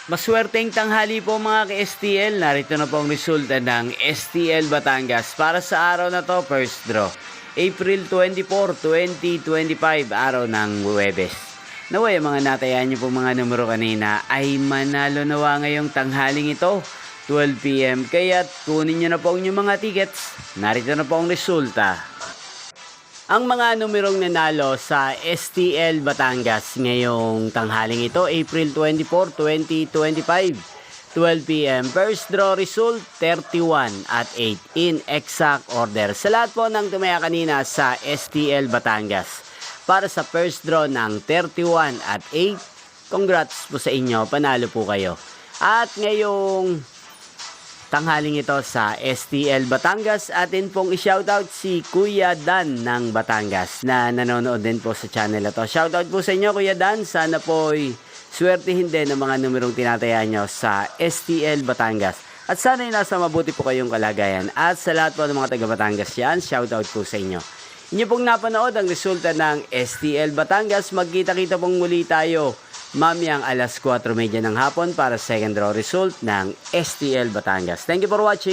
Maswerteng tanghali po mga ka-STL. Narito na po ang resulta ng STL Batangas para sa araw na to, first draw. April 24, 2025, araw ng Huwebes. Naway, mga natayan nyo po mga numero kanina ay manalo nawa ngayong tanghaling ito, 12 PM. Kaya't kunin nyo na po ang inyong mga tickets. Narito na po ang resulta. Ang mga numerong nanalo sa STL Batangas ngayong tanghaling ito, April 24, 2025, 12 PM. First draw result, 31 at 8 in exact order. Sa lahat po ng tumaya kanina sa STL Batangas, para sa first draw ng 31 at 8, congrats po sa inyo, panalo po kayo. At ngayong tanghaling ito sa STL Batangas, atin pong i-shoutout si Kuya Dan ng Batangas na nanonood din po sa channel ito. Shoutout po sa inyo Kuya Dan, sana po'y swertihin din ang mga numerong tinataya nyo sa STL Batangas. At sana'y nasa mabuti po kayong kalagayan. At sa lahat po ng mga taga Batangas yan, shoutout po sa inyo. Inyo pong napanood ang resulta ng STL Batangas. Magkita-kita pong muli tayo mamayang alas 4:30 ng hapon para second draw result ng STL Batangas. Thank you for watching.